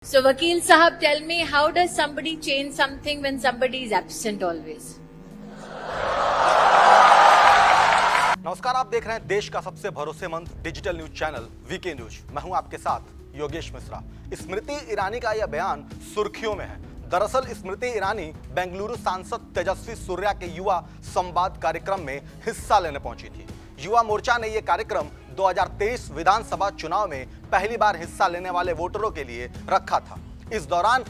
So Vakil Sahab, tell me, how does somebody change something when somebody is absent always? नमस्कार, आप देख रहे हैं देश का सबसे भरोसेमंद digital news channel VK news. मैं हूं आपके साथ योगेश मिश्रा। स्मृति ईरानी का यह बयान सुर्खियों में है। दरअसल स्मृति ईरानी बेंगलुरु सांसद तेजस्वी सूर्या के युवा संवाद कार्यक्रम में हिस्सा लेने पहुंची थी। युवा मोर्चा ने यह कार्यक्रम 2023 विधानसभा चुनाव में पहली बार हिस्सा लेने वाले वोटरों के लिए रखा था। इस दौरान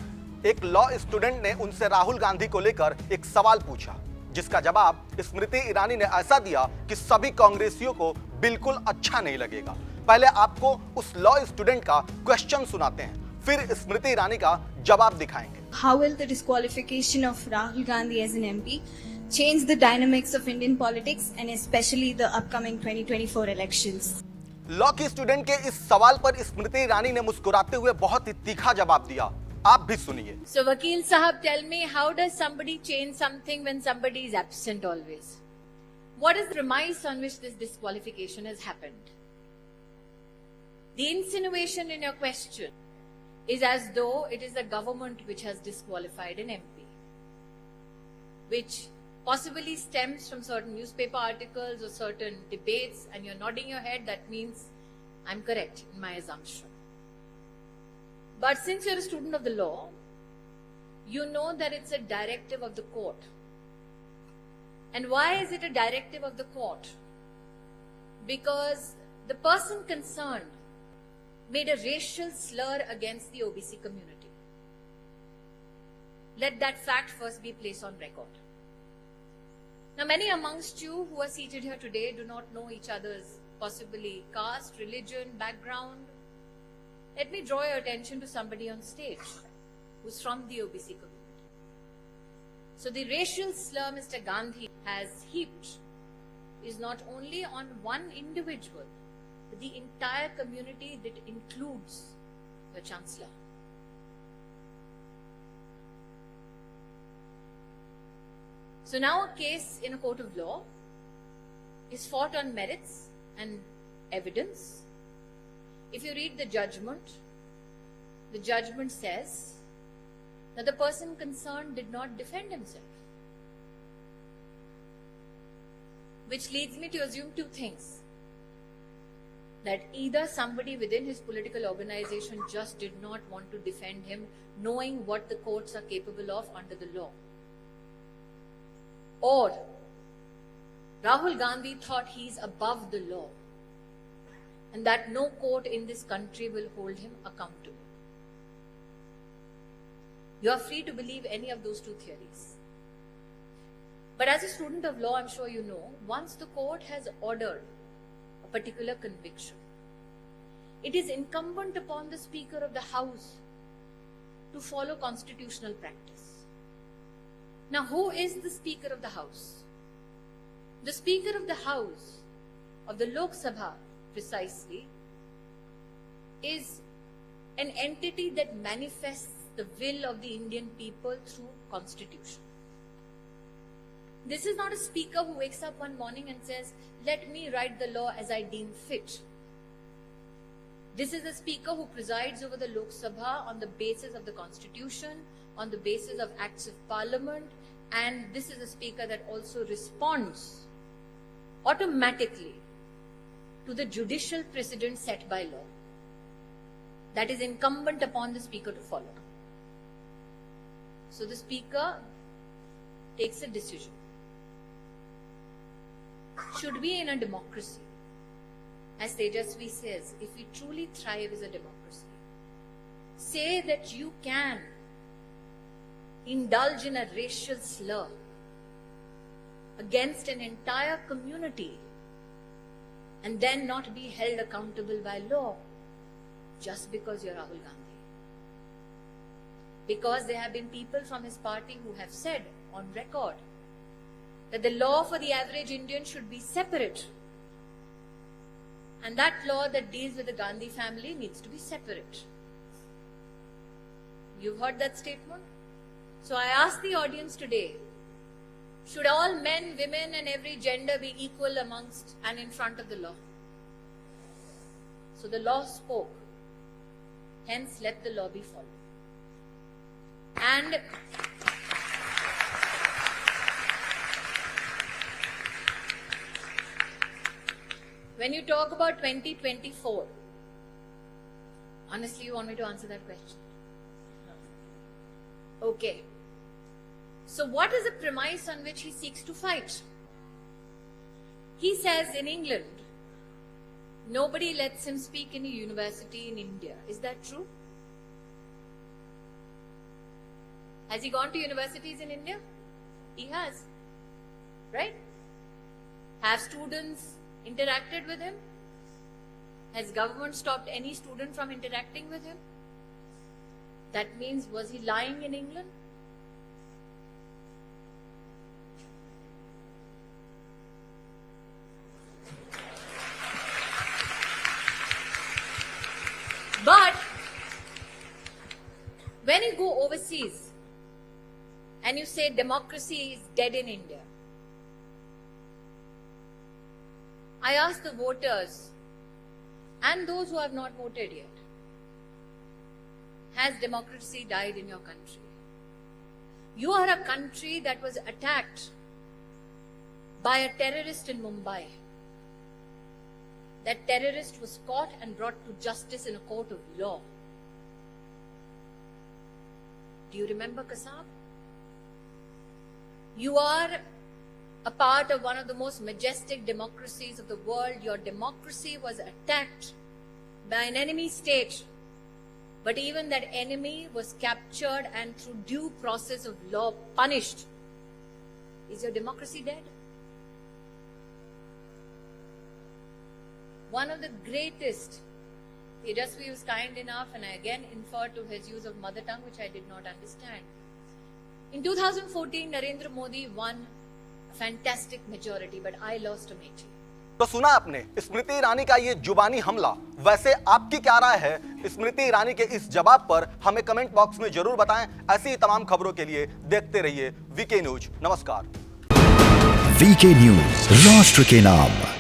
एक लॉ स्टूडेंट ने उनसे राहुल गांधी को लेकर एक सवाल पूछा, जिसका जवाब स्मृति ईरानी ने ऐसा दिया कि सभी कांग्रेसियों को बिल्कुल अच्छा नहीं लगेगा। पहले आपको उस लॉ स्टूडेंट का क्वेश्चन सुनाते हैं, फिर स्मृति ईरानी का जवाब दिखाएंगे। How will the disqualification of Rahul Gandhi as an MP change the dynamics of Indian politics and especially the upcoming 2024 elections? Law की स्टूडेंट के इस सवाल पर स्मृति ईरानी ने मुस्कुराते हुए बहुत ही तीखा जवाब दिया। आप भी सुनिए। So Vakil Sahab, tell me, how does somebody change something when somebody is absent always? What is the premise on which this disqualification has happened? The insinuation in your question is as though it is the government which has disqualified an MP, which possibly stems from certain newspaper articles or certain debates, and you're nodding your head. That means I'm correct in my assumption. But since you're a student of the law, you know that it's a directive of the court. And why is it a directive of the court? Because the person concerned made a racial slur against the OBC community. Let that fact first be placed on record. Now, many amongst you who are seated here today do not know each other's possibly caste, religion, background. Let me draw your attention to somebody on stage who's from the OBC community. So the racial slur Mr. Gandhi has heaped is not only on one individual, but the entire community that includes the Chancellor. So now a case in a court of law is fought on merits and evidence. If you read the judgment says that the person concerned did not defend himself. Which leads me to assume two things. That either somebody within his political organization just did not want to defend him, knowing what the courts are capable of under the law. Or Rahul Gandhi thought he's above the law, and that no court in this country will hold him accountable. You are free to believe any of those two theories. But as a student of law, I'm sure you know, once the court has ordered a particular conviction, it is incumbent upon the Speaker of the House to follow constitutional practice. Now, who is the Speaker of the House? The Speaker of the House of the Lok Sabha, precisely, is an entity that manifests the will of the Indian people through constitution. This is not a speaker who wakes up one morning and says, let me write the law as I deem fit. This is a speaker who presides over the Lok Sabha on the basis of the constitution, on the basis of acts of parliament, and this is a speaker that also responds automatically to the judicial precedent set by law. That is incumbent upon the speaker to follow. So the speaker takes a decision. Should we in a democracy, as Tejasvi says, if we truly thrive as a democracy, say that you can indulge in a racial slur against an entire community and then not be held accountable by law just because you're Rahul Gandhi? Because there have been people from his party who have said on record that the law for the average Indian should be separate, and that law that deals with the Gandhi family needs to be separate. You've heard that statement? So I ask the audience today, should all men, women and every gender be equal amongst and in front of the law? So the law spoke. Hence, let the law be followed. And when you talk about 2024, honestly, you want me to answer that question? Okay. So what is the premise on which he seeks to fight? He says in England, nobody lets him speak in a university in India. Is that true? Has he gone to universities in India? He has. Right? Have students interacted with him? Has government stopped any student from interacting with him? That means, was he lying in England? But when you go overseas and you say democracy is dead in India, I ask the voters and those who have not voted yet, has democracy died in your country? You are a country that was attacked by a terrorist in Mumbai. That terrorist was caught and brought to justice in a court of law. Do you remember Kasab? You are a part of one of the most majestic democracies of the world. Your democracy was attacked by an enemy state. But even that enemy was captured and through due process of law punished. Is your democracy dead? One of the greatest, Tejasvi was kind enough, and I again infer to his use of mother tongue, which I did not understand. In 2014, Narendra Modi won a fantastic majority, but I lost Amethi. तो सुना आपने स्मृति ईरानी का ये जुबानी हमला। वैसे आपकी क्या राय है स्मृति ईरानी के इस जवाब पर? हमें कमेंट बॉक्स में जरूर बताएं। ऐसी तमाम खबरों के लिए देखते रहिए वीके न्यूज। नमस्कार। वीके न्यूज, राष्ट्र के नाम।